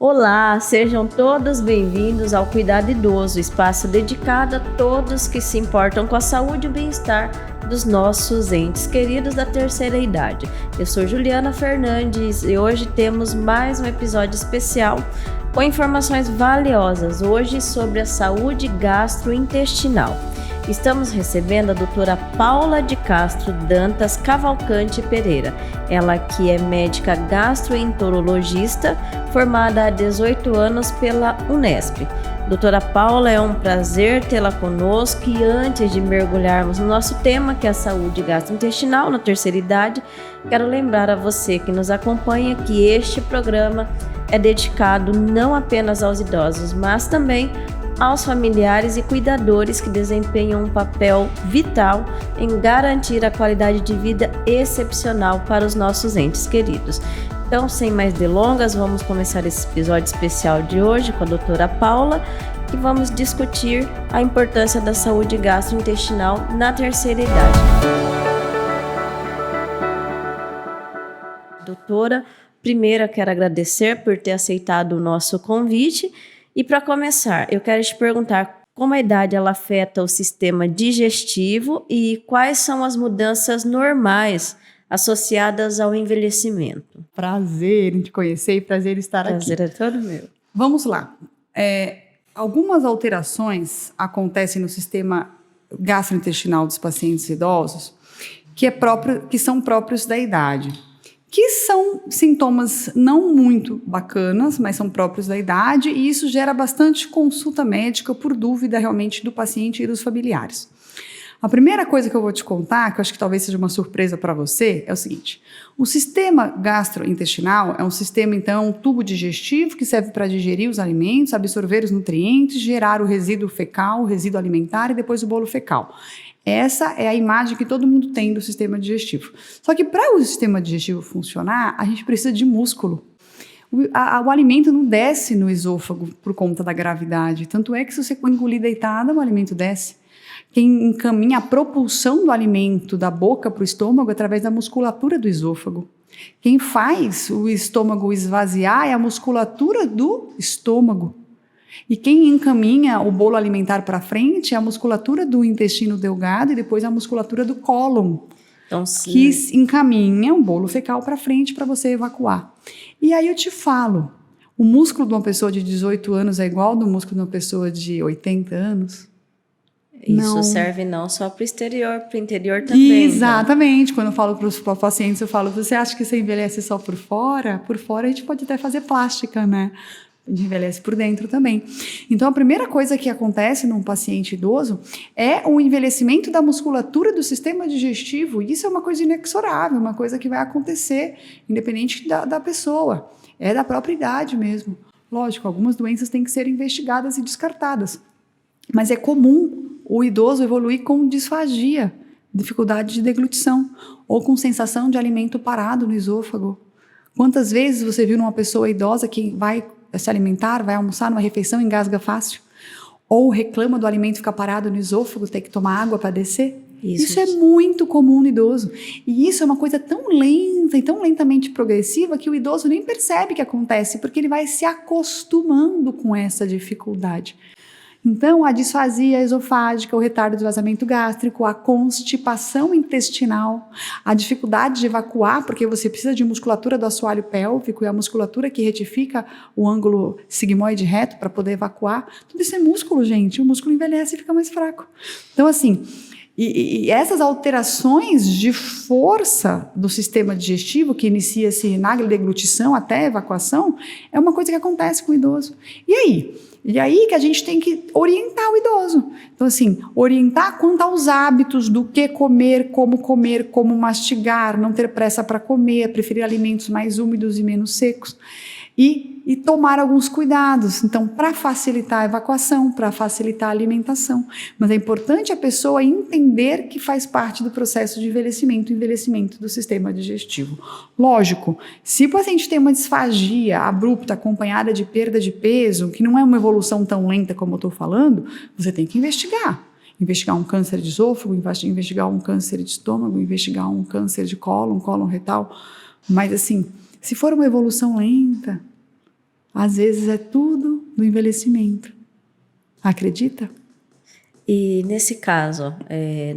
Olá, sejam todos bem-vindos ao Cuidado Idoso, espaço dedicado a todos que se importam com a saúde e o bem-estar dos nossos entes queridos da terceira idade. Eu sou Juliana Fernandes e hoje temos mais um episódio especial com informações valiosas, hoje sobre a saúde gastrointestinal. Estamos recebendo a doutora Paula de Castro Dantas Cavalcante Pereira, ela que é médica gastroenterologista, formada há 18 anos pela Unesp. Doutora Paula, é um prazer tê-la conosco e antes de mergulharmos no nosso tema, que é a saúde gastrointestinal na terceira idade, quero lembrar a você que nos acompanha que este programa é dedicado não apenas aos idosos, mas também aos familiares e cuidadores que desempenham um papel vital em garantir a qualidade de vida excepcional para os nossos entes queridos. Então, sem mais delongas, vamos começar esse episódio especial de hoje com a doutora Paula, que vamos discutir a importância da saúde gastrointestinal na terceira idade. Doutora, primeiro eu quero agradecer por ter aceitado o nosso convite. E para começar, eu quero te perguntar como a idade ela afeta o sistema digestivo e quais são as mudanças normais associadas ao envelhecimento. Prazer em te conhecer e prazer estar aqui. Prazer é todo meu. Vamos lá. Algumas alterações acontecem no sistema gastrointestinal dos pacientes idosos que são próprios da idade. Que são sintomas não muito bacanas, mas são próprios da idade, e isso gera bastante consulta médica por dúvida realmente do paciente e dos familiares. A primeira coisa que eu vou te contar, que eu acho que talvez seja uma surpresa para você, é o seguinte: o sistema gastrointestinal é um sistema, então, um tubo digestivo que serve para digerir os alimentos, absorver os nutrientes, gerar o resíduo fecal, o resíduo alimentar e depois o bolo fecal. Essa é a imagem que todo mundo tem do sistema digestivo. Só que para o sistema digestivo funcionar, a gente precisa de músculo. O alimento não desce no esôfago por conta da gravidade. Tanto é que se você engolir deitada, o alimento desce. Quem encaminha a propulsão do alimento da boca para o estômago é através da musculatura do esôfago. Quem faz o estômago esvaziar é a musculatura do estômago. E quem encaminha o bolo alimentar para frente é a musculatura do intestino delgado e depois a musculatura do cólon, então, que encaminha o bolo fecal para frente para você evacuar. E aí eu te falo, o músculo de uma pessoa de 18 anos é igual ao do músculo de uma pessoa de 80 anos? Isso não serve não só para o exterior, para o interior também. Exatamente. Então, quando eu falo para os pacientes, eu falo, você acha que você envelhece só por fora? Por fora a gente pode até fazer plástica, né? A gente envelhece por dentro também. Então, a primeira coisa que acontece num paciente idoso é o envelhecimento da musculatura do sistema digestivo. E isso é uma coisa inexorável, uma coisa que vai acontecer, independente da pessoa. É da própria idade mesmo. Lógico, algumas doenças têm que ser investigadas e descartadas. Mas é comum o idoso evoluir com disfagia, dificuldade de deglutição, ou com sensação de alimento parado no esôfago. Quantas vezes você viu numa pessoa idosa que vai se alimentar, vai almoçar numa refeição e engasga fácil? Ou reclama do alimento ficar parado no esôfago, ter que tomar água para descer? Isso é muito comum no idoso. E isso é uma coisa tão lenta e tão lentamente progressiva que o idoso nem percebe que acontece, porque ele vai se acostumando com essa dificuldade. Então, a disfasia esofágica, o retardo do vazamento gástrico, a constipação intestinal, a dificuldade de evacuar, porque você precisa de musculatura do assoalho pélvico e a musculatura que retifica o ângulo sigmoide reto para poder evacuar. Tudo isso é músculo, gente. O músculo envelhece e fica mais fraco. Então, assim, e essas alterações de força do sistema digestivo, que inicia-se na deglutição até a evacuação, é uma coisa que acontece com o idoso. E aí que a gente tem que orientar o idoso. Então, assim, orientar quanto aos hábitos do que comer, como mastigar, não ter pressa para comer, preferir alimentos mais úmidos e menos secos. E tomar alguns cuidados, então, para facilitar a evacuação, para facilitar a alimentação. Mas é importante a pessoa entender que faz parte do processo de envelhecimento do sistema digestivo. Lógico, se o paciente tem uma disfagia abrupta acompanhada de perda de peso, que não é uma evolução tão lenta como eu estou falando, você tem que investigar. Investigar um câncer de esôfago, investigar um câncer de estômago, investigar um câncer de cólon retal. Mas, assim, se for uma evolução lenta, Às vezes é tudo do envelhecimento. Acredita? E nesse caso,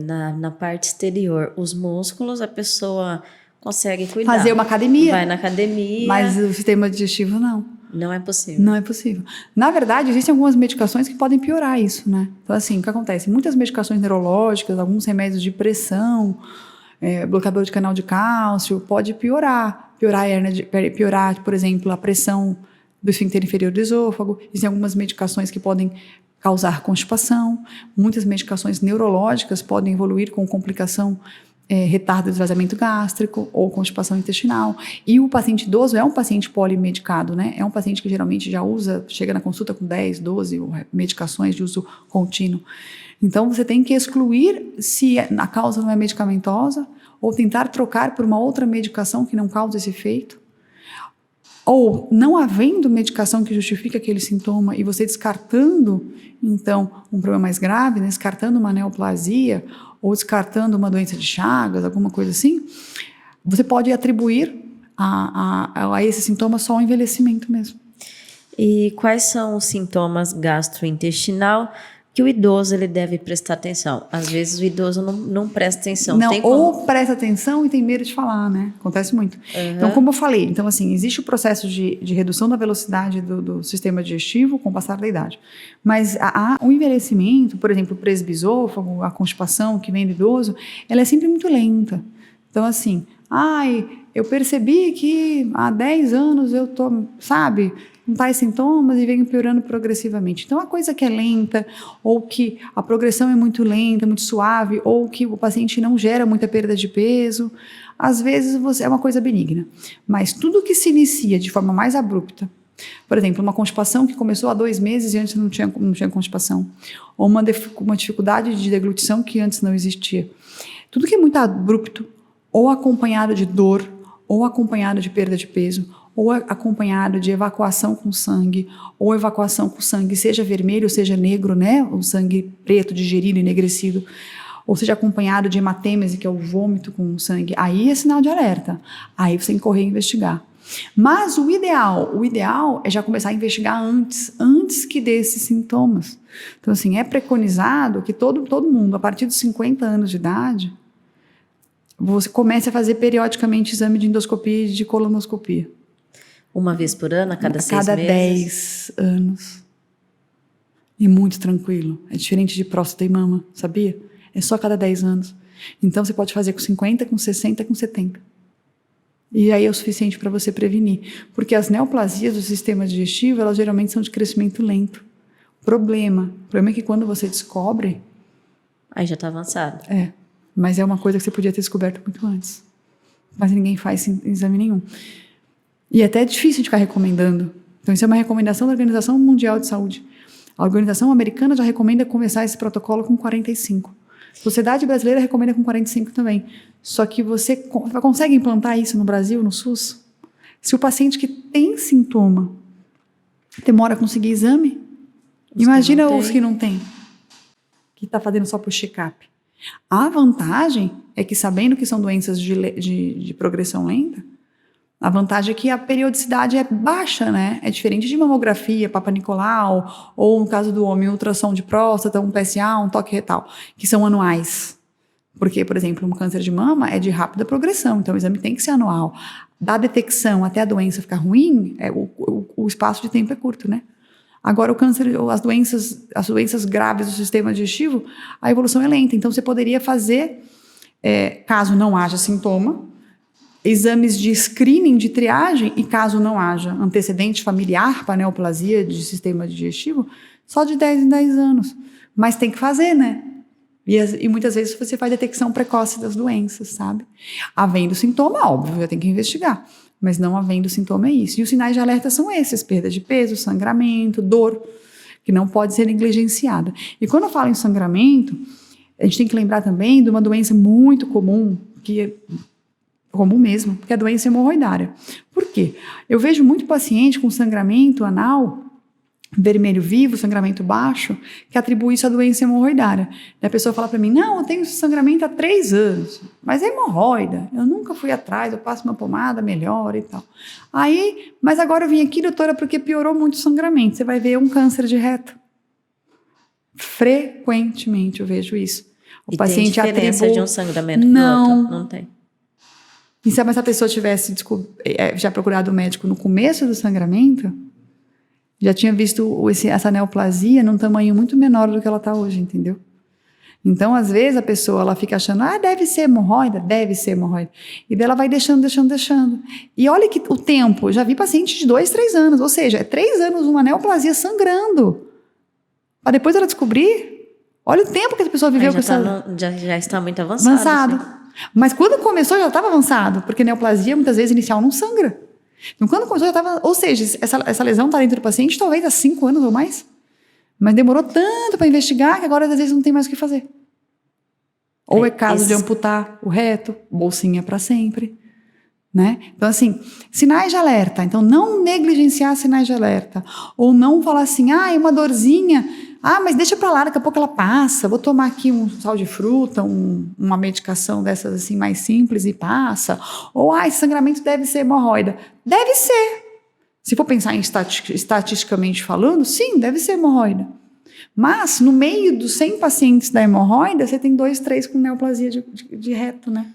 na parte exterior, os músculos, a pessoa consegue cuidar. Fazer uma academia. Vai na academia. Mas o sistema digestivo não. Não é possível. Não é possível. Na verdade, existem algumas medicações que podem piorar isso, né? Então, assim, o que acontece? Muitas medicações neurológicas, alguns remédios de pressão, bloqueador de canal de cálcio, pode piorar. Piorar, por exemplo, a pressão do esfíncter inferior do esôfago. Existem algumas medicações que podem causar constipação. Muitas medicações neurológicas podem evoluir com complicação, retardo do esvaziamento gástrico ou constipação intestinal. E o paciente idoso é um paciente polimedicado, né? É um paciente que geralmente já chega na consulta com 10, 12 medicações de uso contínuo. Então, você tem que excluir se a causa não é medicamentosa ou tentar trocar por uma outra medicação que não cause esse efeito. Ou não havendo medicação que justifique aquele sintoma e você descartando, então, um problema mais grave, né? Descartando uma neoplasia ou descartando uma doença de Chagas, alguma coisa assim, você pode atribuir a esse sintoma só o envelhecimento mesmo. E quais são os sintomas gastrointestinal que o idoso ele deve prestar atenção? Às vezes o idoso não presta atenção. Não, ou presta atenção e tem medo de falar, né? Acontece muito. Uhum. Então, como eu falei, então, assim, existe o processo de redução da velocidade do sistema digestivo com o passar da idade. Mas o envelhecimento, por exemplo, o presbisôfago, a constipação que vem do idoso, ela é sempre muito lenta. Então, assim, eu percebi que há 10 anos eu tô, sabe, com tais sintomas e venho piorando progressivamente. Então, a coisa que é lenta, ou que a progressão é muito lenta, muito suave, ou que o paciente não gera muita perda de peso, às vezes é uma coisa benigna. Mas tudo que se inicia de forma mais abrupta, por exemplo, uma constipação que começou há 2 meses e antes não tinha constipação, ou uma dificuldade de deglutição que antes não existia. Tudo que é muito abrupto, ou acompanhado de dor, ou acompanhado de perda de peso, ou acompanhado de evacuação com sangue, ou evacuação com sangue, seja vermelho, seja negro, né? O sangue preto, digerido, enegrecido, ou seja acompanhado de hematêmese, que é o vômito com sangue, aí é sinal de alerta. Aí você tem que correr e investigar. Mas o ideal é já começar a investigar antes que desses sintomas. Então, assim, é preconizado que todo mundo, a partir dos 50 anos de idade, você comece a fazer periodicamente exame de endoscopia e de colonoscopia. Uma vez por ano, a cada 6 meses? Cada 10 anos. E muito tranquilo. É diferente de próstata e mama, sabia? É só cada 10 anos. Então, você pode fazer com 50, com 60, com 70. E aí é o suficiente para você prevenir. Porque as neoplasias do sistema digestivo, elas geralmente são de crescimento lento. O problema é que quando você descobre... Aí já está avançado. Mas é uma coisa que você podia ter descoberto muito antes. Mas ninguém faz exame nenhum. E até é difícil de ficar recomendando. Então, isso é uma recomendação da Organização Mundial de Saúde. A Organização Americana já recomenda começar esse protocolo com 45. A Sociedade Brasileira recomenda com 45 também. Só que você consegue implantar isso no Brasil, no SUS? Se o paciente que tem sintoma demora a conseguir exame, imagina os que não tem, que está fazendo só por check-up. A vantagem é que, sabendo que são doenças de progressão lenta, a vantagem é que a periodicidade é baixa, né? É diferente de mamografia, Papa Nicolau, ou no caso do homem, ultrassom de próstata, um PSA, um toque retal, que são anuais. Porque, por exemplo, um câncer de mama é de rápida progressão, então o exame tem que ser anual. Da detecção até a doença ficar ruim, o espaço de tempo é curto, né? Agora, o câncer, as doenças graves do sistema digestivo, a evolução é lenta. Então, você poderia fazer, caso não haja sintoma, exames de screening, de triagem, e caso não haja antecedente familiar para neoplasia de sistema digestivo, só de 10 em 10 anos. Mas tem que fazer, né? E muitas vezes você faz detecção precoce das doenças, sabe? Havendo sintoma, óbvio, já tem que investigar. Mas não havendo sintoma é isso. E os sinais de alerta são esses: perda de peso, sangramento, dor, que não pode ser negligenciada. E quando eu falo em sangramento, a gente tem que lembrar também de uma doença muito comum, que é comum mesmo, que é a doença hemorroidária. Por quê? Eu vejo muito paciente com sangramento anal vermelho vivo, sangramento baixo, que atribui isso à doença hemorroidária. E a pessoa fala para mim, não, eu tenho sangramento há 3 anos, mas é hemorroida, eu nunca fui atrás, eu passo uma pomada, melhora e tal. Aí, mas agora eu vim aqui, doutora, porque piorou muito o sangramento. Você vai ver um câncer de reto. Frequentemente eu vejo isso. O paciente tem diferença de um sangramento pro outro? Não tem. E se a pessoa tivesse já procurado o médico no começo do sangramento, já tinha visto essa neoplasia num tamanho muito menor do que ela está hoje, entendeu? Então, às vezes, a pessoa ela fica achando, deve ser hemorroida. E daí ela vai deixando. E olha que o tempo, já vi paciente de 2, 3 anos, ou seja, é 3 anos uma neoplasia sangrando. Para depois ela descobrir, olha o tempo que a pessoa viveu com essa... Já está muito avançado. Assim. Mas quando começou já estava avançado, porque neoplasia muitas vezes inicial não sangra. Então quando começou já estava, ou seja, essa lesão está dentro do paciente talvez há 5 anos ou mais, mas demorou tanto para investigar que agora às vezes não tem mais o que fazer. Ou é caso de amputar o reto, bolsinha para sempre, né? Então assim, sinais de alerta, então não negligenciar sinais de alerta, ou não falar assim, é uma dorzinha, mas deixa pra lá, daqui a pouco ela passa, vou tomar aqui um sal de fruta, uma medicação dessas assim mais simples e passa. Ou, esse sangramento deve ser hemorroida. Deve ser. Se for pensar em estatisticamente falando, sim, deve ser hemorroida. Mas, no meio dos 100 pacientes da hemorroida, você tem 2, 3 com neoplasia de reto, né?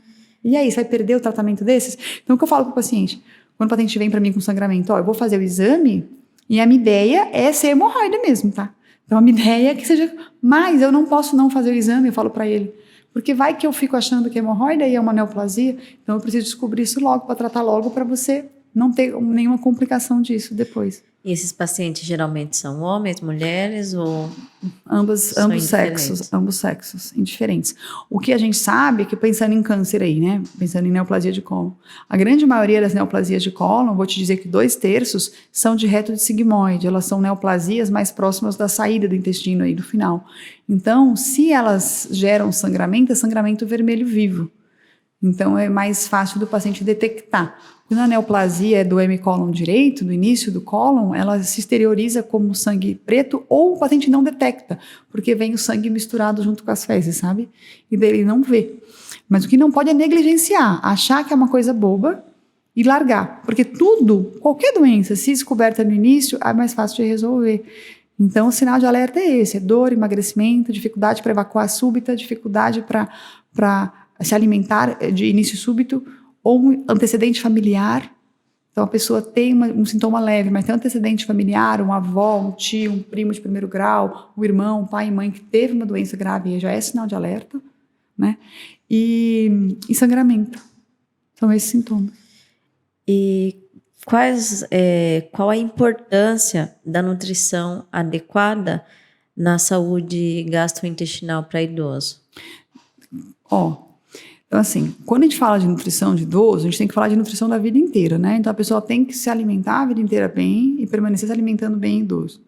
E aí, você vai perder o tratamento desses? Então, o que eu falo pro paciente? Quando o paciente vem para mim com sangramento, eu vou fazer o exame e a minha ideia é ser hemorroida mesmo, tá? Então, a minha ideia é que seja, mas eu não posso não fazer o exame, eu falo para ele, porque vai que eu fico achando que é hemorroida e é uma neoplasia, então eu preciso descobrir isso logo, para tratar logo, para você não ter nenhuma complicação disso depois. E esses pacientes geralmente são homens, mulheres ou... Ambos sexos, indiferentes. O que a gente sabe é que, pensando em câncer aí, né? Pensando em neoplasia de cólon, a grande maioria das neoplasias de cólon, vou te dizer que 2/3 são de reto de sigmoide, elas são neoplasias mais próximas da saída do intestino aí, do final. Então, se elas geram sangramento, é sangramento vermelho vivo. Então, é mais fácil do paciente detectar. Quando a neoplasia é do hemicólon direito, do início do cólon, ela se exterioriza como sangue preto ou o paciente não detecta, porque vem o sangue misturado junto com as fezes, sabe? E daí ele não vê. Mas o que não pode é negligenciar, achar que é uma coisa boba e largar. Porque qualquer doença, se descoberta no início, é mais fácil de resolver. Então, o sinal de alerta é esse, é dor, emagrecimento, dificuldade para evacuar súbita, dificuldade para se alimentar de início súbito, ou um antecedente familiar. Então, a pessoa tem um sintoma leve, mas tem um antecedente familiar, uma avó, um tio, um primo de primeiro grau, um irmão, um pai e mãe que teve uma doença grave, já é sinal de alerta, né? E sangramento. São esses sintomas. E qual a importância da nutrição adequada na saúde gastrointestinal para idoso? Então, assim, quando a gente fala de nutrição de idoso, a gente tem que falar de nutrição da vida inteira, né? Então, a pessoa tem que se alimentar a vida inteira bem e permanecer se alimentando bem em idoso.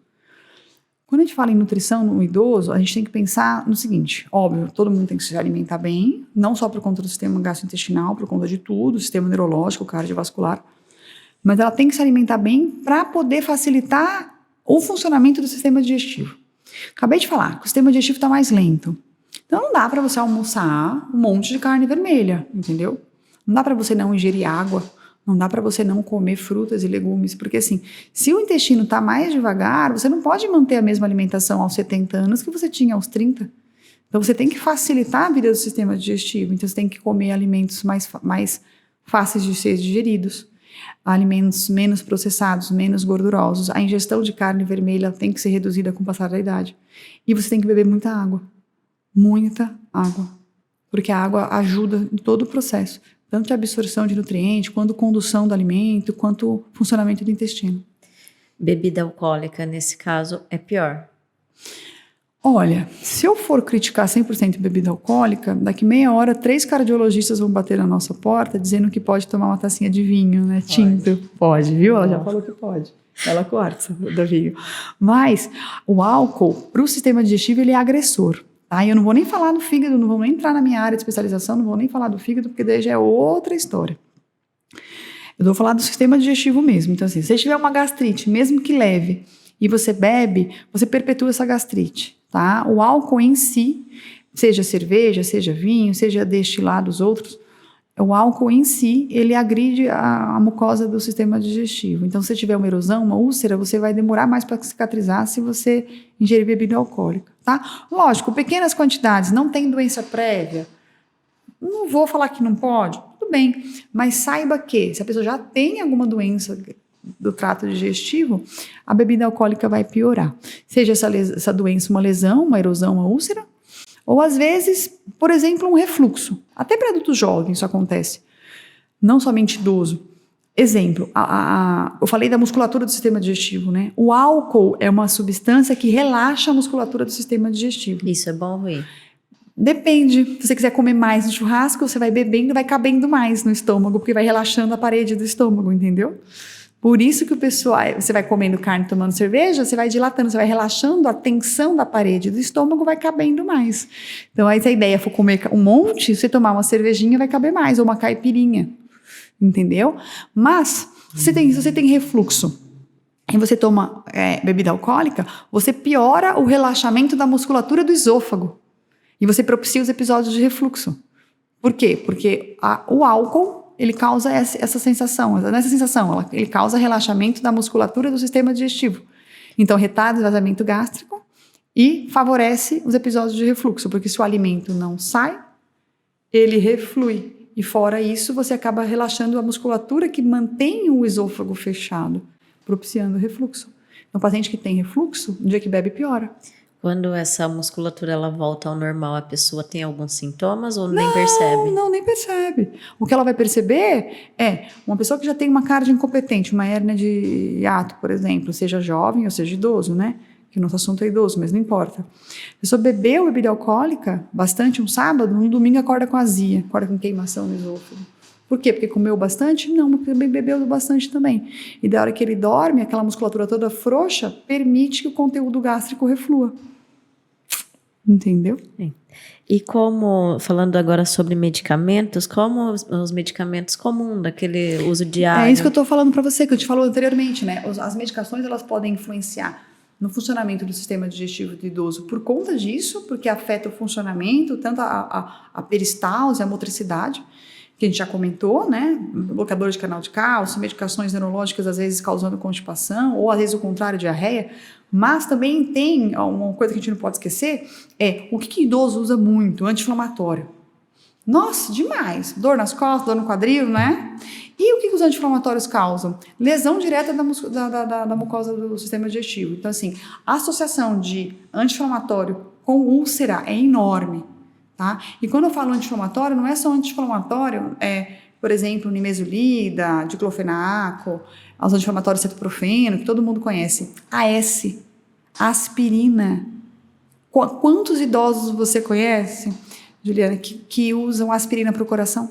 Quando a gente fala em nutrição no idoso, a gente tem que pensar no seguinte, óbvio, todo mundo tem que se alimentar bem, não só por conta do sistema gastrointestinal, por conta de tudo, sistema neurológico, cardiovascular, mas ela tem que se alimentar bem para poder facilitar o funcionamento do sistema digestivo. Acabei de falar que o sistema digestivo está mais lento. Então, não dá para você almoçar um monte de carne vermelha, entendeu? Não dá para você não ingerir água, não dá para você não comer frutas e legumes, porque assim, se o intestino está mais devagar, você não pode manter a mesma alimentação aos 70 anos que você tinha aos 30. Então, você tem que facilitar a vida do sistema digestivo, então você tem que comer alimentos mais fáceis de ser digeridos, alimentos menos processados, menos gordurosos. A ingestão de carne vermelha tem que ser reduzida com o passar da idade. E você tem que beber muita água. Muita água, porque a água ajuda em todo o processo, tanto de absorção de nutrientes, quanto condução do alimento, quanto funcionamento do intestino. Bebida alcoólica, nesse caso, é pior? Olha, se eu for criticar 100% bebida alcoólica, daqui meia hora 3 cardiologistas vão bater na nossa porta dizendo que pode tomar uma tacinha de vinho, né? Tinto. Pode, viu? Ela já falou que pode. Ela corta do vinho. Mas o álcool, para o sistema digestivo, ele é agressor. Eu não vou nem falar do fígado, não vou nem entrar na minha área de especialização, não vou nem falar do fígado, porque daí já é outra história. Eu vou falar do sistema digestivo mesmo. Então, assim, se você tiver uma gastrite, mesmo que leve, e você bebe, você perpetua essa gastrite, tá? O álcool em si, seja cerveja, seja vinho, seja destilados outros, o álcool em si, ele agride a mucosa do sistema digestivo. Então, se você tiver uma erosão, uma úlcera, você vai demorar mais para cicatrizar se você ingerir bebida alcoólica, tá? Lógico, pequenas quantidades, não tem doença prévia, não vou falar que não pode, tudo bem, mas saiba que se a pessoa já tem alguma doença do trato digestivo, a bebida alcoólica vai piorar. Seja essa doença uma lesão, uma erosão, uma úlcera, ou às vezes, por exemplo, um refluxo. Até para adultos jovens isso acontece, não somente idoso. Exemplo, eu falei da musculatura do sistema digestivo, né? O álcool é uma substância que relaxa a musculatura do sistema digestivo. Isso é bom ou ruim? Depende. Se você quiser comer mais no churrasco, você vai bebendo, vai cabendo mais no estômago, porque vai relaxando a parede do estômago, entendeu? Por isso que o pessoal, você vai comendo carne, tomando cerveja, você vai dilatando, você vai relaxando a tensão da parede do estômago, vai cabendo mais. Então, aí se a ideia for comer um monte, você tomar uma cervejinha vai caber mais, ou uma caipirinha, entendeu? Mas, se você tem refluxo e você toma bebida alcoólica, você piora o relaxamento da musculatura do esôfago e você propicia os episódios de refluxo. Por quê? Porque o álcool ele causa essa sensação, não é essa sensação, ele causa relaxamento da musculatura do sistema digestivo. Então, retarda o esvaziamento gástrico e favorece os episódios de refluxo, porque se o alimento não sai, ele reflui. E fora isso, você acaba relaxando a musculatura que mantém o esôfago fechado, propiciando o refluxo. Então, o paciente que tem refluxo, no dia que bebe, piora. Quando essa musculatura ela volta ao normal, a pessoa tem alguns sintomas ou nem percebe? Não, nem percebe. O que ela vai perceber é uma pessoa que já tem uma carga incompetente, uma hérnia de hiato, por exemplo, seja jovem ou seja idoso, né? Que o nosso assunto é idoso, mas não importa. A pessoa bebeu bebida alcoólica bastante um sábado, no domingo acorda com azia, acorda com queimação no esôfago. Por quê? Porque comeu bastante? Não, porque bebeu bastante também. E da hora que ele dorme, aquela musculatura toda frouxa permite que o conteúdo gástrico reflua. Entendeu? E como, falando agora sobre medicamentos, como os medicamentos comuns, daquele uso diário? É isso que eu estou falando para você, que eu te falou anteriormente, né? As medicações, elas podem influenciar no funcionamento do sistema digestivo do idoso por conta disso, porque afeta o funcionamento, tanto a peristalse, a motricidade, que a gente já comentou, né? Bloqueador de canal de cálcio, medicações neurológicas, às vezes causando constipação, ou às vezes o contrário, diarreia. Mas também tem uma coisa que a gente não pode esquecer, o que idoso usa muito? Anti-inflamatório. Nossa, demais. Dor nas costas, dor no quadril, né? E o que os anti-inflamatórios causam? Lesão direta da mucosa do sistema digestivo. Então, assim, a associação de anti-inflamatório com úlcera é enorme, tá? E quando eu falo anti-inflamatório, não é só anti-inflamatório, por exemplo, nimesulida, diclofenaco, os anti-inflamatórios cetoprofeno, que todo mundo conhece. AS, aspirina. Quantos idosos você conhece, Juliana, que usam aspirina para o coração?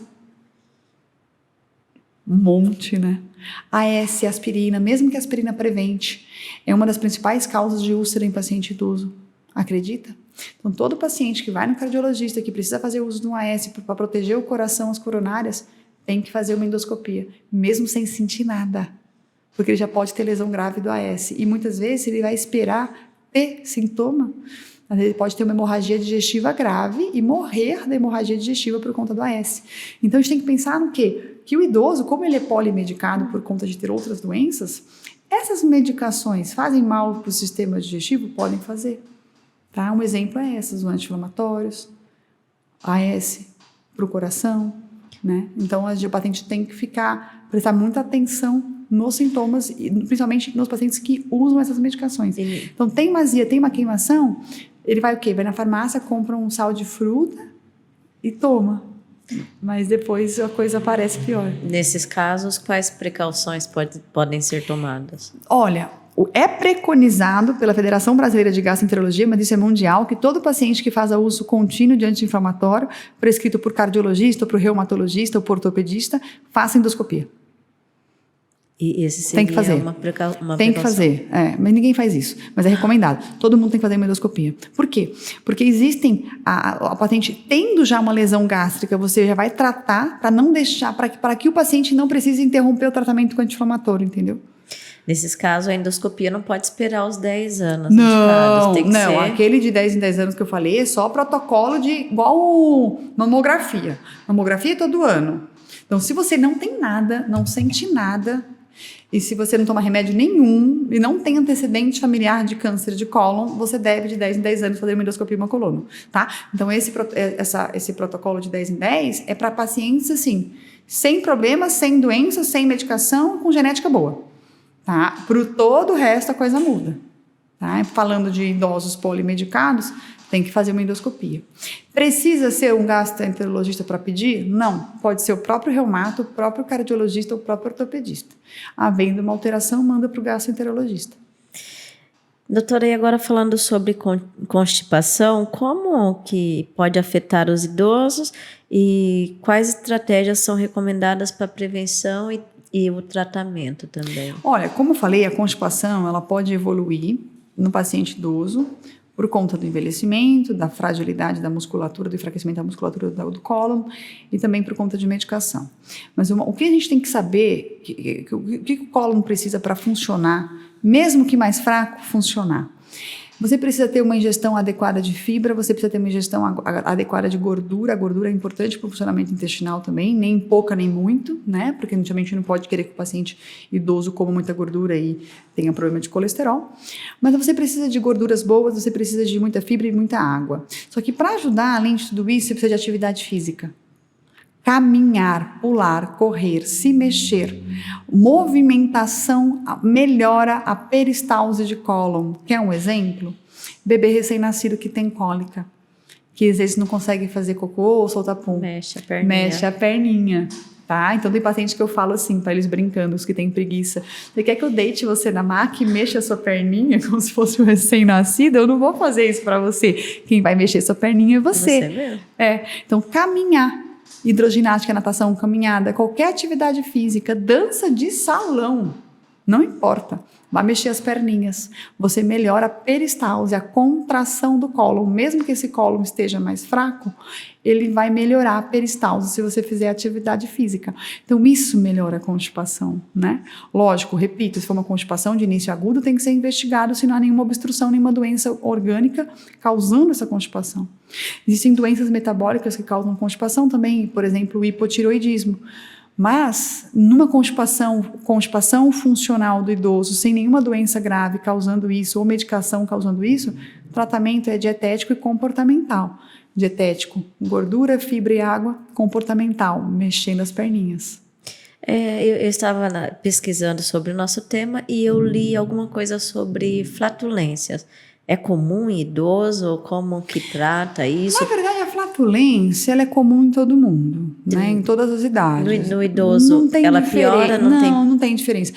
Um monte, né? AS, aspirina, mesmo que a aspirina prevente, é uma das principais causas de úlcera em paciente idoso. Acredita? Então, todo paciente que vai no cardiologista, que precisa fazer uso de um AS para proteger o coração, as coronárias, tem que fazer uma endoscopia, mesmo sem sentir nada, porque ele já pode ter lesão grave do AS. E muitas vezes ele vai esperar ter sintoma. Às vezes ele pode ter uma hemorragia digestiva grave e morrer da hemorragia digestiva por conta do AS. Então a gente tem que pensar no quê? Que o idoso, como ele é polimedicado por conta de ter outras doenças, essas medicações fazem mal para o sistema digestivo? Podem fazer. Tá? Um exemplo é os anti-inflamatórios, AS para o coração, né? Então a patente tem que prestar muita atenção nos sintomas, principalmente nos pacientes que usam essas medicações. Sim. Então tem azia, tem uma queimação, ele vai o quê? Vai na farmácia, compra um sal de fruta e toma. Mas depois a coisa parece pior. Nesses casos, quais precauções podem ser tomadas? Olha, é preconizado pela Federação Brasileira de Gastroenterologia, mas isso é mundial, que todo paciente que faz uso contínuo de anti-inflamatório, prescrito por cardiologista, ou por reumatologista, ou por ortopedista, faça endoscopia. E esse seria tem que fazer. Uma precaução. Tem que fazer, mas ninguém faz isso, mas é recomendado. Todo mundo tem que fazer uma endoscopia. Por quê? Porque existem, a paciente tendo já uma lesão gástrica, você já vai tratar para não deixar, para que o paciente não precise interromper o tratamento com anti-inflamatório, entendeu? Nesses casos, a endoscopia não pode esperar os 10 anos indicados. Tem que Não, ser... aquele de 10 em 10 anos que eu falei é só protocolo de igual mamografia. Mamografia é todo ano. Então, se você não tem nada, não sente nada, e se você não toma remédio nenhum e não tem antecedente familiar de câncer de cólon, você deve de 10 em 10 anos fazer uma endoscopia hemocolona, tá? Então, esse protocolo de 10 em 10 é para pacientes, assim, sem problemas, sem doença, sem medicação, com genética boa, tá? Pro todo o resto, a coisa muda, tá? Falando de idosos polimedicados, tem que fazer uma endoscopia. Precisa ser um gastroenterologista para pedir? Não. Pode ser o próprio reumato, o próprio cardiologista ou o próprio ortopedista. Havendo uma alteração, manda para o gastroenterologista. Doutora, e agora falando sobre constipação, como que pode afetar os idosos e quais estratégias são recomendadas para a prevenção e o tratamento também? Olha, como eu falei, a constipação ela pode evoluir no paciente idoso, por conta do envelhecimento, da fragilidade da musculatura, do enfraquecimento da musculatura do cólon e também por conta de medicação. Mas o que a gente tem que saber, o que o cólon precisa para funcionar, mesmo que mais fraco, funcionar. Você precisa ter uma ingestão adequada de fibra, você precisa ter uma ingestão adequada de gordura. A gordura é importante para o funcionamento intestinal também, nem pouca nem muito, né? Porque a gente não pode querer que o paciente idoso coma muita gordura e tenha problema de colesterol. Mas você precisa de gorduras boas, você precisa de muita fibra e muita água. Só que para ajudar, além de tudo isso, você precisa de atividade física. Caminhar, pular, correr, se mexer. Movimentação melhora a peristalse de cólon. Quer um exemplo? Bebê recém-nascido que tem cólica, que às vezes não consegue fazer cocô ou soltar pum. Mexe a perninha. Mexe a perninha, tá? Então tem paciente que eu falo assim, para eles brincando, os que têm preguiça. Você quer que eu deite você na maca e mexa a sua perninha como se fosse um recém-nascido? Eu não vou fazer isso para você. Quem vai mexer sua perninha é você. Você mesmo. Então caminhar. Hidroginástica, natação, caminhada, qualquer atividade física, dança de salão, não importa, vai mexer as perninhas, você melhora a peristalse, a contração do cólon, mesmo que esse cólon esteja mais fraco, ele vai melhorar a peristalse se você fizer atividade física. Então isso melhora a constipação, né? Lógico, repito, se for uma constipação de início agudo, tem que ser investigado se não há nenhuma obstrução, nenhuma doença orgânica causando essa constipação. Existem doenças metabólicas que causam constipação também, por exemplo, o hipotiroidismo. Mas, numa constipação funcional do idoso, sem nenhuma doença grave causando isso, ou medicação causando isso, o tratamento é dietético e comportamental. Dietético, gordura, fibra e água. Comportamental, mexendo as perninhas. Eu estava pesquisando sobre o nosso tema e eu li alguma coisa sobre flatulências. É comum em idoso? Como que trata isso? Na verdade, a flatulência ela é comum em todo mundo, né? Em todas as idades. No idoso, ela piora? Não tem diferença.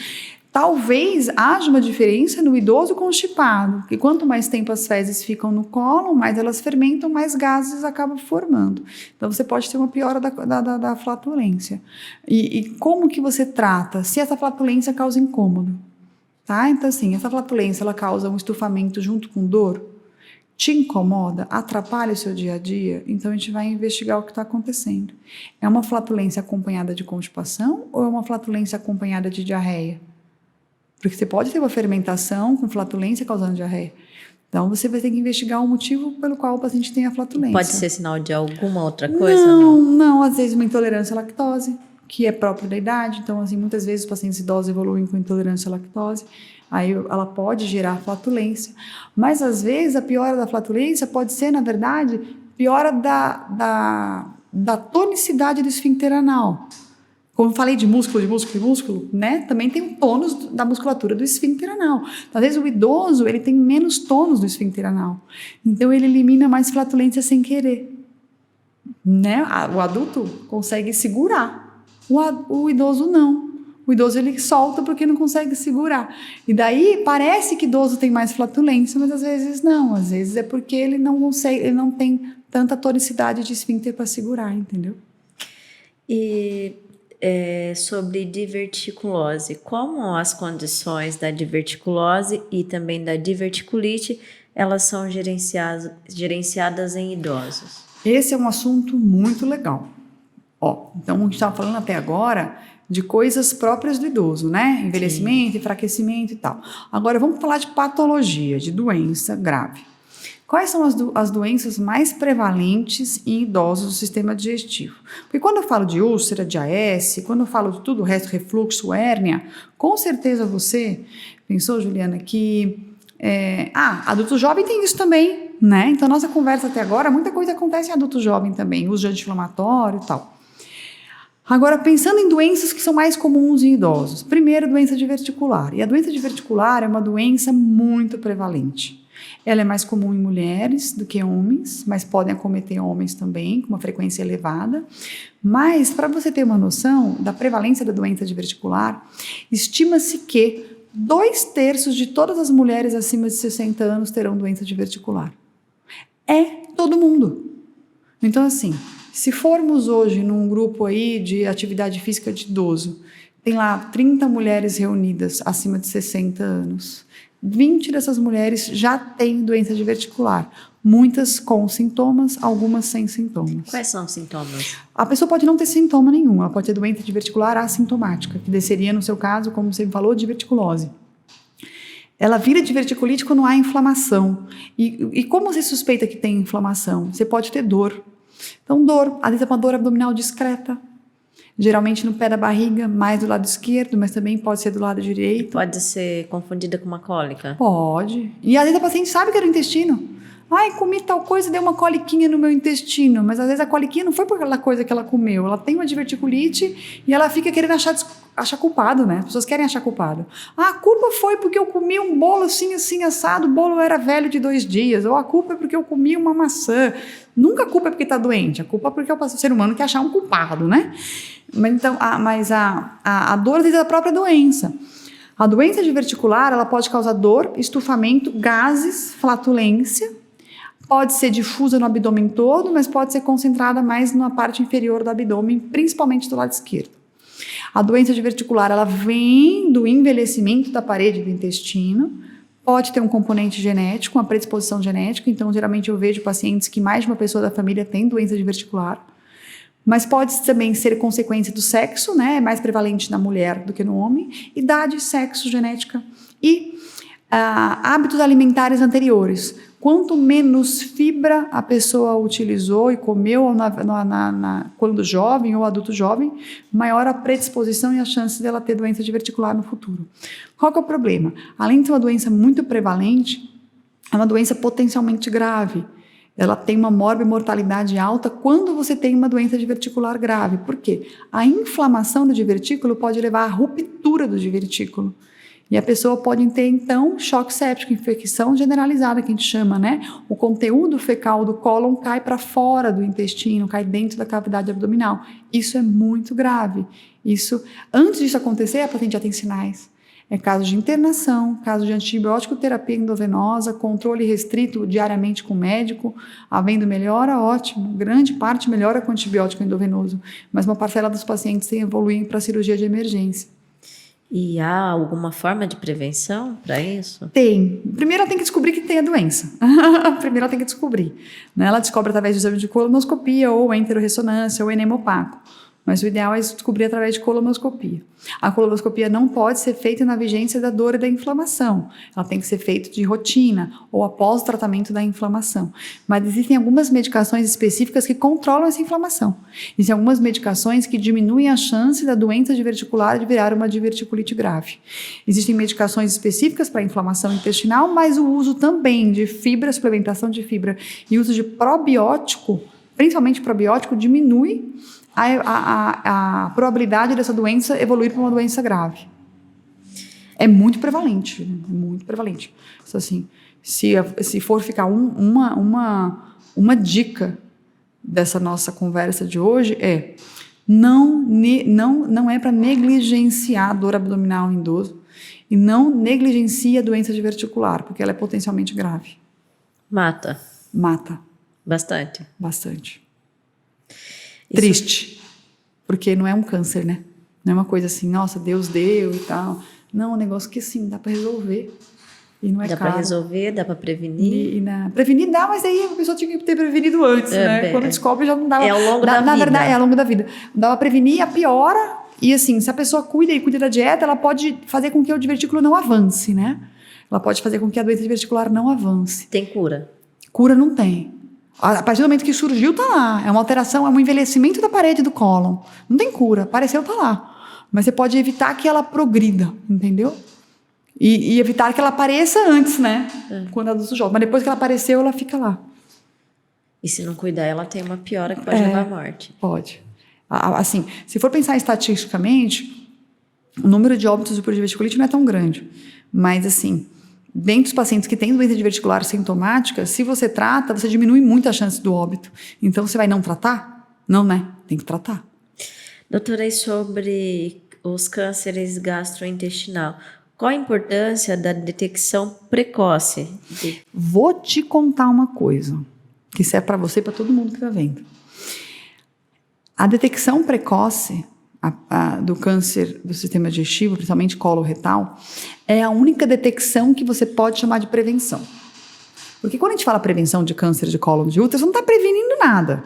Talvez haja uma diferença no idoso constipado, porque quanto mais tempo as fezes ficam no cólon, mais elas fermentam, mais gases acabam formando. Então, você pode ter uma piora da flatulência. E como que você trata? Se essa flatulência causa incômodo, tá? Então, assim, essa flatulência, ela causa um estufamento junto com dor, te incomoda, atrapalha o seu dia a dia, então a gente vai investigar o que está acontecendo. É uma flatulência acompanhada de constipação ou é uma flatulência acompanhada de diarreia? Porque você pode ter uma fermentação com flatulência causando diarreia. Então, você vai ter que investigar o motivo pelo qual o paciente tem a flatulência. Pode ser sinal de alguma outra coisa? Não. Às vezes uma intolerância à lactose, que é própria da idade. Então, assim, muitas vezes os pacientes idosos evoluem com intolerância à lactose. Aí ela pode gerar flatulência. Mas, às vezes, a piora da flatulência pode ser, na verdade, piora da tonicidade do esfíncter anal. Como eu falei de músculo, né? Também tem o tônus da musculatura do esfíncter anal. Às vezes o idoso, ele tem menos tônus do esfíncter anal. Então, ele elimina mais flatulência sem querer. Né? O adulto consegue segurar. O idoso não. O idoso, ele solta porque não consegue segurar. E daí, parece que idoso tem mais flatulência, mas às vezes não. Às vezes é porque ele não consegue, ele não tem tanta tonicidade de esfíncter para segurar, entendeu? E... sobre diverticulose, como as condições da diverticulose e também da diverticulite, elas são gerenciadas em idosos? Esse é um assunto muito legal. Então, a gente estava falando até agora de coisas próprias do idoso, né? Envelhecimento, enfraquecimento e tal. Agora, vamos falar de patologia, de doença grave. Quais são as doenças mais prevalentes em idosos do sistema digestivo? Porque quando eu falo de úlcera, de AS, quando eu falo de tudo o resto, refluxo, hérnia, com certeza você pensou, Juliana, que adulto jovem tem isso também, né? Então, nossa conversa até agora, muita coisa acontece em adulto jovem também, uso de anti-inflamatório e tal. Agora, pensando em doenças que são mais comuns em idosos. Primeiro, doença diverticular. E a doença diverticular é uma doença muito prevalente. Ela é mais comum em mulheres do que homens, mas podem acometer homens também, com uma frequência elevada. Mas, para você ter uma noção da prevalência da doença diverticular, estima-se que 2/3 de todas as mulheres acima de 60 anos terão doença diverticular. É todo mundo. Então, assim, se formos hoje num grupo aí de atividade física de idoso, tem lá 30 mulheres reunidas acima de 60 anos. 20 dessas mulheres já têm doença diverticular. Muitas com sintomas, algumas sem sintomas. Quais são os sintomas? A pessoa pode não ter sintoma nenhum, ela pode ter doença diverticular assintomática, que seria, no seu caso, como você falou, diverticulose. Ela vira diverticulite quando há inflamação. E como você suspeita que tem inflamação? Você pode ter dor. Então, dor, às vezes é uma dor abdominal discreta, geralmente no pé da barriga, mais do lado esquerdo, mas também pode ser do lado direito. Pode ser confundida com uma cólica? Pode. E às vezes a paciente sabe que era o intestino. Ai, comi tal coisa, deu uma coliquinha no meu intestino. Mas às vezes a coliquinha não foi por aquela coisa que ela comeu. Ela tem uma diverticulite e ela fica querendo achar culpado, né? As pessoas querem achar culpado. Ah, a culpa foi porque eu comi um bolo assim, assim, assado. O bolo era velho de 2 dias. Ou a culpa é porque eu comi uma maçã. Nunca a culpa é porque está doente. A culpa é porque o ser humano quer achar um culpado, né? Mas a dor às vezes é a própria doença. A doença diverticular, ela pode causar dor, estufamento, gases, flatulência. Pode ser difusa no abdômen todo, mas pode ser concentrada mais na parte inferior do abdômen, principalmente do lado esquerdo. A doença diverticular, ela vem do envelhecimento da parede do intestino, pode ter um componente genético, uma predisposição genética, então geralmente eu vejo pacientes que mais de uma pessoa da família tem doença diverticular, mas pode também ser consequência do sexo, né? É mais prevalente na mulher do que no homem, idade, sexo, genética e hábitos alimentares anteriores. Quanto menos fibra a pessoa utilizou e comeu quando jovem ou adulto jovem, maior a predisposição e a chance dela ter doença diverticular no futuro. Qual que é o problema? Além de ser uma doença muito prevalente, é uma doença potencialmente grave. Ela tem uma morbimortalidade alta quando você tem uma doença diverticular grave. Por quê? A inflamação do divertículo pode levar à ruptura do divertículo. E a pessoa pode ter, então, choque séptico, infecção generalizada, que a gente chama, né? O conteúdo fecal do cólon cai para fora do intestino, cai dentro da cavidade abdominal. Isso é muito grave. Antes disso acontecer, a paciente já tem sinais. É caso de internação, caso de antibiótico terapia endovenosa, controle restrito diariamente com o médico, havendo melhora, ótimo. Grande parte melhora com antibiótico endovenoso, mas uma parcela dos pacientes tem evoluído para cirurgia de emergência. E há alguma forma de prevenção para isso? Tem. Primeiro ela tem que descobrir que tem a doença. Primeiro ela tem que descobrir. Né? Ela descobre através do exame de colonoscopia ou enterorressonância ou enema opaco. Mas o ideal é descobrir através de colonoscopia. A colonoscopia não pode ser feita na vigência da dor e da inflamação. Ela tem que ser feita de rotina ou após o tratamento da inflamação. Mas existem algumas medicações específicas que controlam essa inflamação. Existem algumas medicações que diminuem a chance da doença diverticular de virar uma diverticulite grave. Existem medicações específicas para inflamação intestinal, mas o uso também de fibra, suplementação de fibra e uso de probiótico, principalmente probiótico, diminui a probabilidade dessa doença evoluir para uma doença grave. É muito prevalente, muito prevalente. Então, assim, se for ficar uma dica dessa nossa conversa de hoje não é para negligenciar a dor abdominal em idoso e não negligencia a doença diverticular, porque ela é potencialmente grave. Mata. Bastante. Isso... Triste, porque não é um câncer, né? Não é uma coisa assim, nossa, Deus deu e tal. Não, é um negócio que sim, dá para resolver. E não é dá caro. Dá para resolver, dá para prevenir. Prevenir dá, mas aí a pessoa tinha que ter prevenido antes, né? Quando descobre já não dava. É ao longo da vida. Na verdade, é ao longo da vida. Dava para prevenir, a piora E assim, se a pessoa cuida da dieta, ela pode fazer com que o divertículo não avance, né? Ela pode fazer com que a doença diverticular não avance. Tem cura? Cura não tem. A partir do momento que surgiu, tá lá. É uma alteração, é um envelhecimento da parede do cólon. Não tem cura, apareceu, tá lá. Mas você pode evitar que ela progrida, entendeu? E evitar que ela apareça antes, né? Quando ela surgiu. Mas depois que ela apareceu, ela fica lá. E se não cuidar, ela tem uma piora que pode levar à morte. Pode. Assim, se for pensar estatisticamente, o número de óbitos por diverticulite não é tão grande. Mas, assim, dentro dos pacientes que têm doença diverticular sintomática, se você trata, você diminui muito a chance do óbito. Então, você vai não tratar? Não, né? Tem que tratar. Doutora, e sobre os cânceres gastrointestinal, qual a importância da detecção precoce? Vou te contar uma coisa, que isso é para você e para todo mundo que está vendo. A detecção precoce do câncer do sistema digestivo, principalmente coloretal, é a única detecção que você pode chamar de prevenção. Porque quando a gente fala prevenção de câncer de colo de útero, você não está prevenindo nada.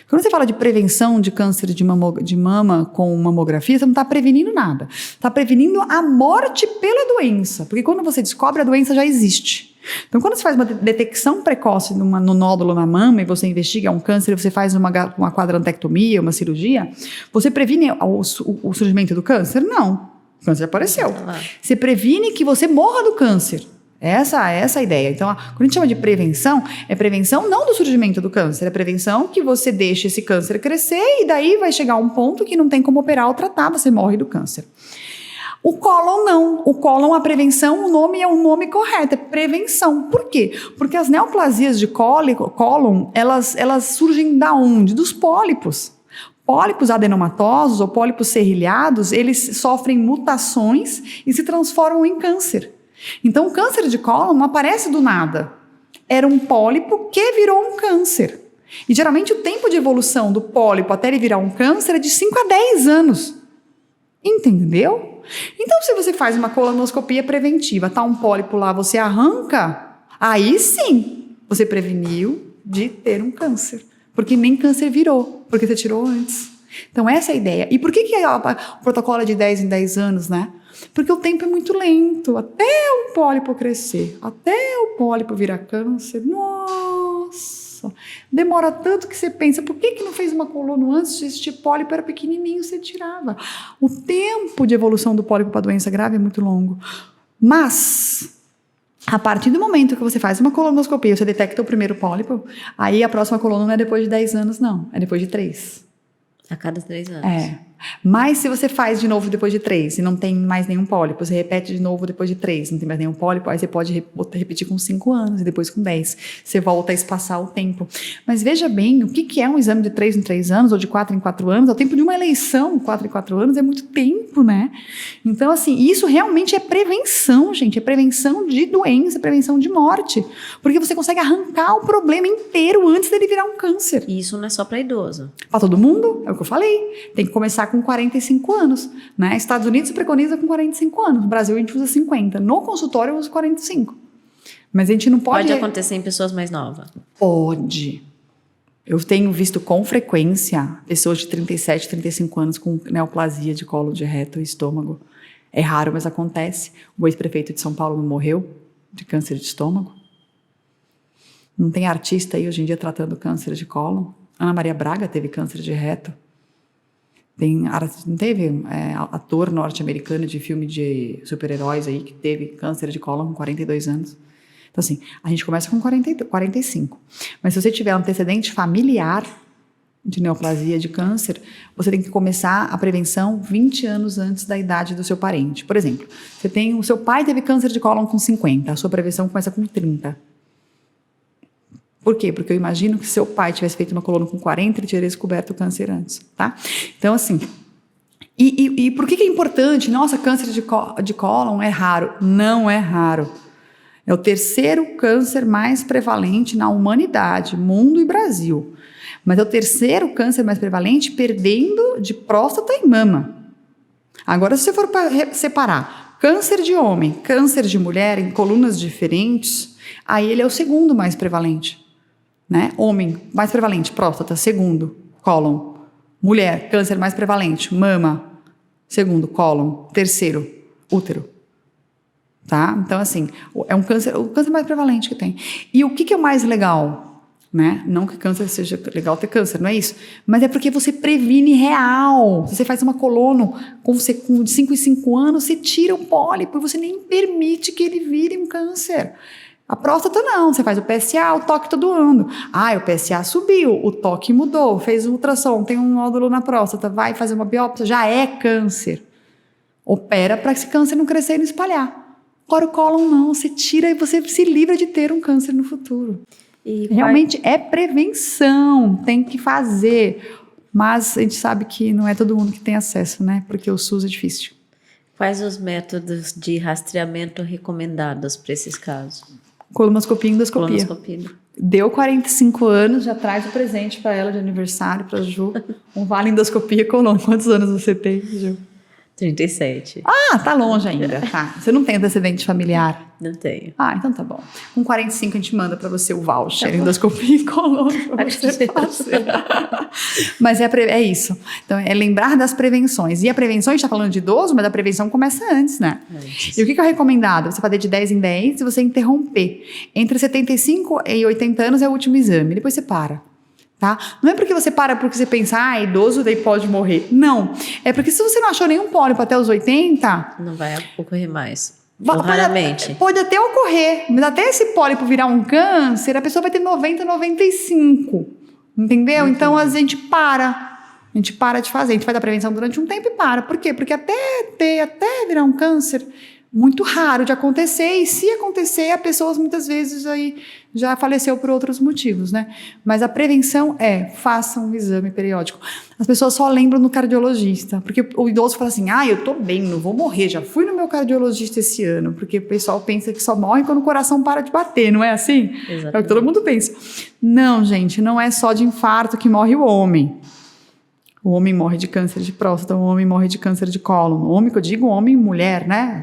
Quando você fala de prevenção de câncer de mama com mamografia, você não está prevenindo nada. Está prevenindo a morte pela doença. Porque quando você descobre, a doença já existe. Então, quando você faz uma detecção precoce no nódulo na mama e você investiga um câncer e você faz uma quadrantectomia, uma cirurgia, você previne o surgimento do câncer? Não. O câncer apareceu. Você previne que você morra do câncer. Essa é a ideia. Então, quando a gente chama de prevenção, é prevenção não do surgimento do câncer, é prevenção que você deixa esse câncer crescer e daí vai chegar um ponto que não tem como operar ou tratar, você morre do câncer. O cólon não. O cólon, a prevenção, o nome é o nome correto, é prevenção. Por quê? Porque as neoplasias de cólon, elas surgem da onde? Dos pólipos. Pólipos adenomatosos ou pólipos serrilhados, eles sofrem mutações e se transformam em câncer. Então, o câncer de cólon não aparece do nada. Era um pólipo que virou um câncer. E, geralmente, o tempo de evolução do pólipo até ele virar um câncer é de 5 a 10 anos. Entendeu? Então, se você faz uma colonoscopia preventiva, tá um pólipo lá, você arranca, aí sim, você preveniu de ter um câncer. Porque nem câncer virou, porque você tirou antes. Então, essa é a ideia. E por que o protocolo é de 10 em 10 anos, né? Porque o tempo é muito lento, até o pólipo crescer, até o pólipo virar câncer. Nossa! Demora tanto que você pensa, por que não fez uma colono antes? Se este pólipo era pequenininho, você tirava. O tempo de evolução do pólipo para doença grave é muito longo. Mas, a partir do momento que você faz uma colonoscopia, você detecta o primeiro pólipo, aí a próxima colono não é depois de 10 anos, não. É depois de 3. A cada 3 anos. É. Mas se você faz de novo depois de 3 e não tem mais nenhum pólipo, você repete de novo depois de 3, não tem mais nenhum pólipo, aí você pode repetir com 5 anos e depois com 10. Você volta a espaçar o tempo. Mas veja bem, o que é um exame de 3 em 3 anos ou de 4 em 4 anos? É o tempo de uma eleição, 4 em 4 anos é muito tempo, né? Então, assim, isso realmente é prevenção, gente. É prevenção de doença, prevenção de morte. Porque você consegue arrancar o problema inteiro antes dele virar um câncer. E isso não é só para idoso. Para todo mundo, é o que eu falei. Tem que começar com 45 anos, né? Estados Unidos preconiza com 45 anos. No Brasil a gente usa 50. No consultório eu uso 45. Mas a gente não pode... Pode acontecer em pessoas mais novas? Pode. Eu tenho visto com frequência pessoas de 37, 35 anos com neoplasia de colo de reto e estômago. É raro, mas acontece. O ex-prefeito de São Paulo não morreu de câncer de estômago. Não tem artista aí hoje em dia tratando câncer de cólon. Ana Maria Braga teve câncer de reto. Não teve ator norte-americano de filme de super-heróis aí que teve câncer de cólon com 42 anos. Então, assim, a gente começa com 45. Mas se você tiver um antecedente familiar de neoplasia de câncer, você tem que começar a prevenção 20 anos antes da idade do seu parente. Por exemplo, o seu pai teve câncer de cólon com 50, a sua prevenção começa com 30. Por quê? Porque eu imagino que se seu pai tivesse feito uma colono com 40, ele teria descoberto o câncer antes, tá? Então, assim... E por que é importante? Nossa, câncer de cólon é raro. Não é raro. É o terceiro câncer mais prevalente na humanidade, mundo e Brasil. Mas é o terceiro câncer mais prevalente perdendo de próstata e mama. Agora, se você for separar câncer de homem, câncer de mulher em colunas diferentes, aí ele é o segundo mais prevalente. Né? Homem, mais prevalente, próstata, segundo, cólon. Mulher, câncer mais prevalente, mama, Segundo, cólon. Terceiro, útero. Tá? Então, assim, é um câncer, o câncer mais prevalente que tem. E o que é o mais legal? Né? Não que câncer seja legal ter câncer, não é isso. Mas é porque você previne real. Se você faz uma colono com 5 em 5 anos, você tira o pólipo e você nem permite que ele vire um câncer. A próstata não, você faz o PSA, o toque todo ano. O PSA subiu, o toque mudou, fez um ultrassom, tem um nódulo na próstata, vai fazer uma biópsia, já é câncer. Opera para esse câncer não crescer e não espalhar. Agora o cólon não, você tira e você se livra de ter um câncer no futuro. E realmente é prevenção, tem que fazer. Mas a gente sabe que não é todo mundo que tem acesso, né? Porque o SUS é difícil. Quais os métodos de rastreamento recomendados para esses casos? Colonoscopia e endoscopia. Colonoscopia. Deu 45 anos, já traz o presente para ela de aniversário, para a Ju. Um vale endoscopia colon. Quantos anos você tem, Ju? 37. Tá longe ainda, tá. Você não tem antecedente familiar? Não tenho. Então tá bom. Com 45 a gente manda pra você o voucher, endoscopia e colon pra você fazer. Mas é isso. Então é lembrar das prevenções. E a prevenção, a gente tá falando de idoso, mas a prevenção começa antes, né? Antes. E o que é recomendado? Você fazer de 10 em 10 e você interromper. Entre 75 e 80 anos é o último exame. Depois você para. Tá? Não é porque você para porque você pensa, idoso daí pode morrer. Não. É porque se você não achou nenhum pólipo até os 80... Não vai ocorrer mais. Raramente. Pode até ocorrer, mas até esse pólipo virar um câncer, a pessoa vai ter 90, 95. Entendeu? Então a gente para. A gente para de fazer. A gente faz a prevenção durante um tempo e para. Por quê? Porque até virar um câncer, muito raro de acontecer, e se acontecer, a pessoa muitas vezes aí já faleceu por outros motivos, né? Mas a prevenção faça um exame periódico. As pessoas só lembram no cardiologista, porque o idoso fala assim, eu tô bem, não vou morrer, já fui no meu cardiologista esse ano, porque o pessoal pensa que só morre quando o coração para de bater, não é assim? Exatamente. É o que todo mundo pensa. Não, gente, não é só de infarto que morre o homem. O homem morre de câncer de próstata, o homem morre de câncer de cólon. O homem, que eu digo homem e mulher, né?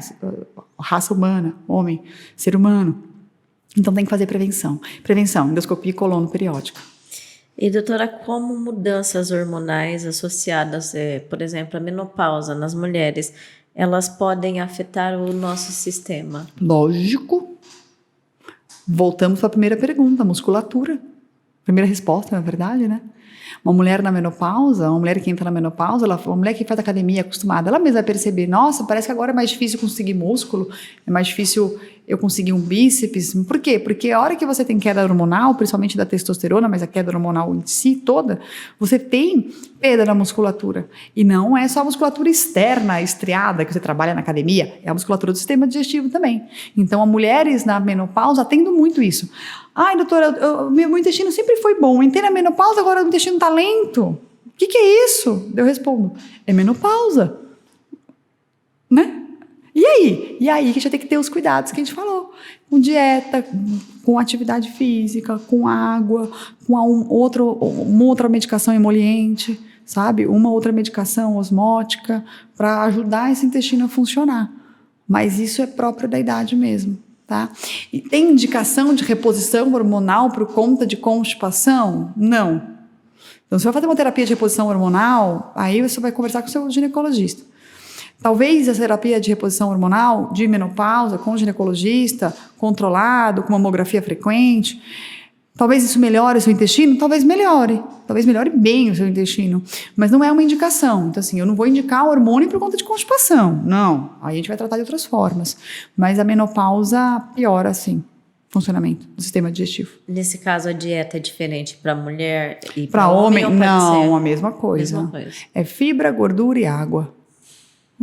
Raça humana, homem, ser humano. Então tem que fazer prevenção. Prevenção, endoscopia e colono periódica. E doutora, como mudanças hormonais associadas, por exemplo, à menopausa nas mulheres, elas podem afetar o nosso sistema? Lógico. Voltamos para a primeira pergunta, musculatura. Primeira resposta, na verdade, né? Uma mulher na menopausa, uma mulher que entra na menopausa, uma mulher que faz academia acostumada, ela mesma vai perceber, nossa, parece que agora é mais difícil conseguir músculo, é mais difícil eu conseguir um bíceps. Por quê? Porque a hora que você tem queda hormonal, principalmente da testosterona, mas a queda hormonal em si toda, você tem perda da musculatura. E não é só a musculatura externa, estriada, que você trabalha na academia, é a musculatura do sistema digestivo também. Então, as mulheres na menopausa tendo muito isso. Doutora, meu intestino sempre foi bom, entrei na menopausa, agora o intestino tá lento. O que é isso? Eu respondo, é menopausa. Né? E aí? E aí que a gente tem que ter os cuidados que a gente falou. Com dieta, com atividade física, com água, com uma outra medicação emoliente, sabe? Uma outra medicação osmótica para ajudar esse intestino a funcionar. Mas isso é próprio da idade mesmo. Tá? E tem indicação de reposição hormonal por conta de constipação? Não. Então, se você vai fazer uma terapia de reposição hormonal, aí você vai conversar com o seu ginecologista. Talvez a terapia de reposição hormonal de menopausa com o ginecologista, controlado, com mamografia frequente, talvez isso melhore o seu intestino? Talvez melhore bem o seu intestino, mas não é uma indicação. Então assim, eu não vou indicar hormônio por conta de constipação, não, aí a gente vai tratar de outras formas, mas a menopausa piora assim, funcionamento do sistema digestivo. Nesse caso a dieta é diferente para mulher e para homem? Não, a mesma coisa. É fibra, gordura e água.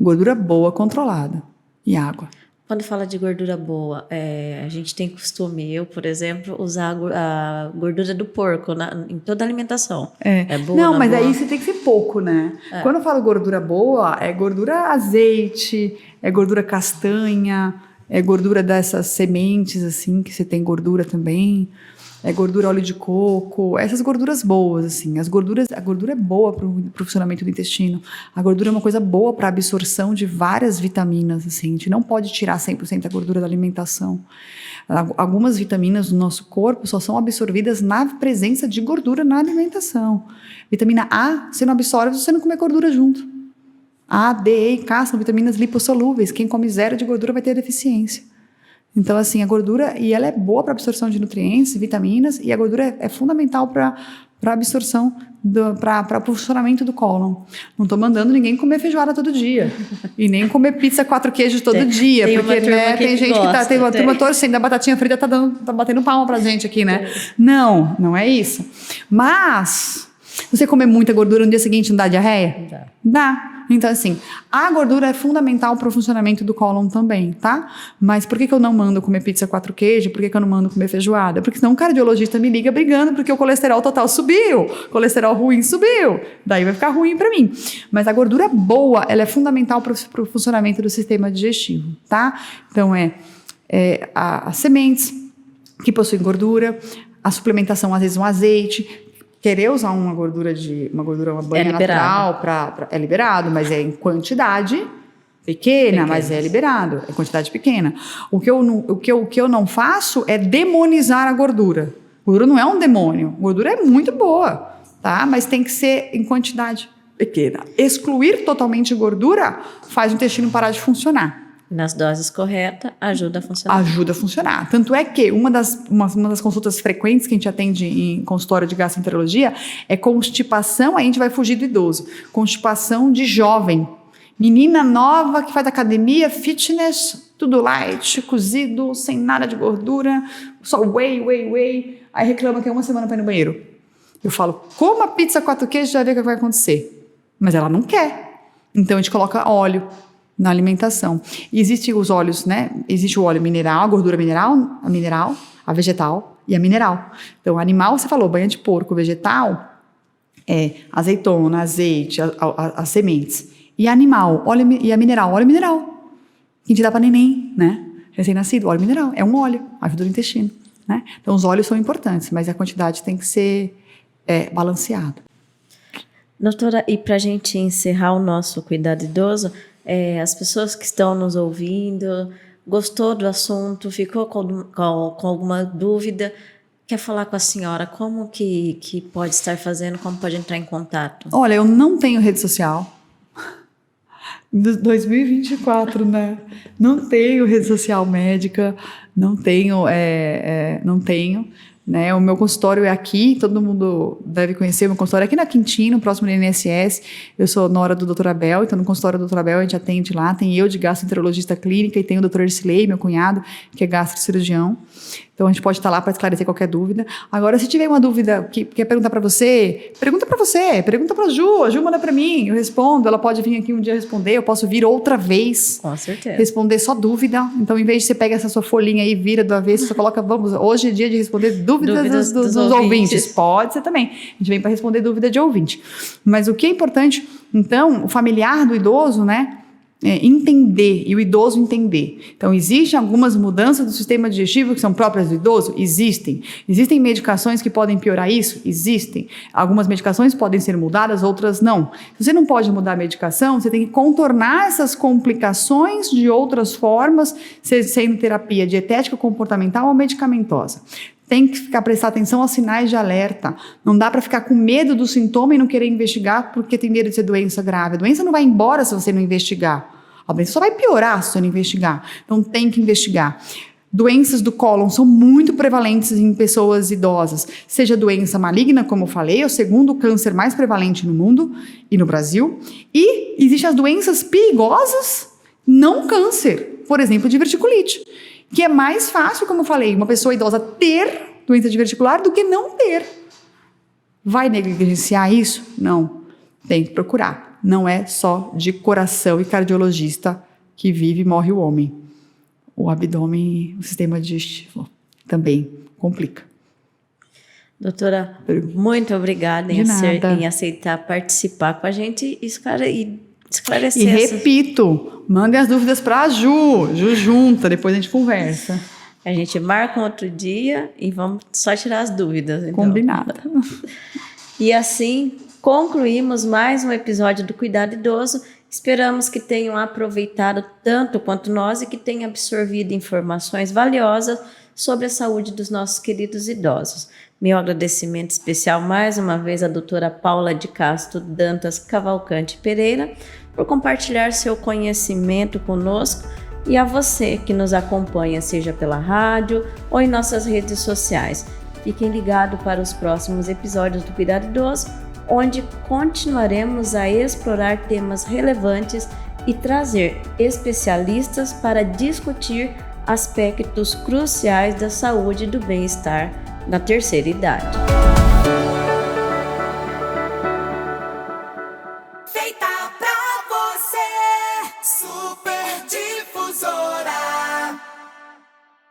Gordura boa, controlada e água. Quando fala de gordura boa, a gente tem costume, eu, por exemplo, usar a gordura do porco em toda a alimentação. É boa? Não, mas aí você tem que ser pouco, né? Quando eu falo gordura boa, é gordura azeite, é gordura castanha, é gordura dessas sementes, assim, que você tem gordura também. É gordura óleo de coco, essas gorduras boas, assim. A gordura é boa para o funcionamento do intestino. A gordura é uma coisa boa para a absorção de várias vitaminas, assim. A gente não pode tirar 100% a gordura da alimentação. Algumas vitaminas do nosso corpo só são absorvidas na presença de gordura na alimentação. Vitamina A, você não absorve se você não comer gordura junto. A, D, E e K são vitaminas lipossolúveis. Quem come zero de gordura vai ter deficiência. Então, assim, a gordura, e ela é boa para absorção de nutrientes, vitaminas, e a gordura é fundamental para absorção, para o funcionamento do cólon. Não estou mandando ninguém comer feijoada todo dia. E nem comer pizza 4 queijos todo dia. Tem porque, né, tem gente que tá. Tem uma turma torcendo, a batatinha frita tá batendo palma pra gente aqui, né? Não é isso. Mas, você comer muita gordura no dia seguinte não dá diarreia? Dá. Então, assim, a gordura é fundamental para o funcionamento do cólon também, tá? Mas por que eu não mando comer pizza 4 queijos? Por que eu não mando comer feijoada? Porque senão o cardiologista me liga brigando porque o colesterol total subiu, o colesterol ruim subiu. Daí vai ficar ruim para mim. Mas a gordura boa, ela é fundamental para o funcionamento do sistema digestivo, tá? Então, as sementes que possuem gordura, a suplementação, às vezes, um azeite. Querer usar uma banha natural é liberado, mas é em quantidade pequena, mas é liberado, é quantidade pequena. O que eu não faço é demonizar a gordura. Gordura não é um demônio, gordura é muito boa, tá? Mas tem que ser em quantidade pequena. Excluir totalmente gordura faz o intestino parar de funcionar. Nas doses corretas, ajuda a funcionar. Ajuda a funcionar. Tanto é que uma das consultas frequentes que a gente atende em consultório de gastroenterologia é constipação, aí a gente vai fugir do idoso. Constipação de jovem. Menina nova que faz academia, fitness, tudo light, cozido, sem nada de gordura, só whey. Aí reclama que é uma semana para ir no banheiro. Eu falo, coma pizza 4 queijos, já vê o que vai acontecer. Mas ela não quer. Então a gente coloca óleo na alimentação. E existem os óleos, né? Existe o óleo mineral, a gordura mineral, a vegetal e a mineral. Então, animal, você falou, banha de porco, vegetal, azeitona, azeite, as sementes. E animal, óleo e a mineral, óleo mineral. Que a gente dá para neném, né? Recém-nascido, óleo mineral, é um óleo, ajuda o intestino, né? Então, os óleos são importantes, mas a quantidade tem que ser balanceada. Doutora, e para a gente encerrar o nosso cuidado idoso, as pessoas que estão nos ouvindo, gostou do assunto, ficou com alguma dúvida, quer falar com a senhora, como que pode estar fazendo, como pode entrar em contato? Olha, eu não tenho rede social. 2024, né? Não tenho rede social médica, não tenho. Né? O meu consultório é aqui, todo mundo deve conhecer o meu consultório é aqui na Quintino, próximo do INSS. Eu sou nora do Dr. Abel, então no consultório do Dr. Abel a gente atende lá. Tem eu de gastroenterologista clínica e tem o Dr. Ercilei, meu cunhado, que é gastrocirurgião. Então a gente pode estar lá para esclarecer qualquer dúvida. Agora, se tiver uma dúvida que quer perguntar para você, pergunta para a Ju. A Ju manda para mim, eu respondo. Ela pode vir aqui um dia responder, eu posso vir outra vez. Com certeza. Responder só dúvida. Então, em vez de você pegar essa sua folhinha aí, vira do avesso, você coloca, hoje é dia de responder dúvidas dos ouvintes. Pode ser também. A gente vem para responder dúvida de ouvinte. Mas o que é importante, então, o familiar do idoso, né? Entender, e o idoso entender. Então, existem algumas mudanças do sistema digestivo que são próprias do idoso? Existem. Existem medicações que podem piorar isso? Existem. Algumas medicações podem ser mudadas, outras não. Se você não pode mudar a medicação, você tem que contornar essas complicações de outras formas, sendo terapia dietética, comportamental ou medicamentosa. Tem que prestar atenção aos sinais de alerta. Não dá para ficar com medo do sintoma e não querer investigar porque tem medo de ser doença grave. A doença não vai embora se você não investigar. A doença só vai piorar se você não investigar. Então tem que investigar. Doenças do cólon são muito prevalentes em pessoas idosas. Seja doença maligna, como eu falei, é o segundo câncer mais prevalente no mundo e no Brasil. E existem as doenças perigosas, não câncer. Por exemplo, diverticulite. Que é mais fácil, como eu falei, uma pessoa idosa ter doença diverticular do que não ter. Vai negligenciar isso? Não. Tem que procurar. Não é só de coração e cardiologista que vive e morre o homem. O abdômen, o sistema digestivo também complica. Doutora, muito obrigada em aceitar participar com a gente e esclarecer. E repito, mandem as dúvidas para a Ju junta, depois a gente conversa. A gente marca um outro dia e vamos só tirar as dúvidas. Então. Combinado. E assim, concluímos mais um episódio do Cuidado Idoso. Esperamos que tenham aproveitado tanto quanto nós e que tenham absorvido informações valiosas sobre a saúde dos nossos queridos idosos. Meu agradecimento especial mais uma vez à doutora Paula de Castro Dantas Cavalcante Pereira por compartilhar seu conhecimento conosco e a você que nos acompanha, seja pela rádio ou em nossas redes sociais. Fiquem ligados para os próximos episódios do Cuidado Idoso, onde continuaremos a explorar temas relevantes e trazer especialistas para discutir aspectos cruciais da saúde e do bem-estar na terceira idade. Feita pra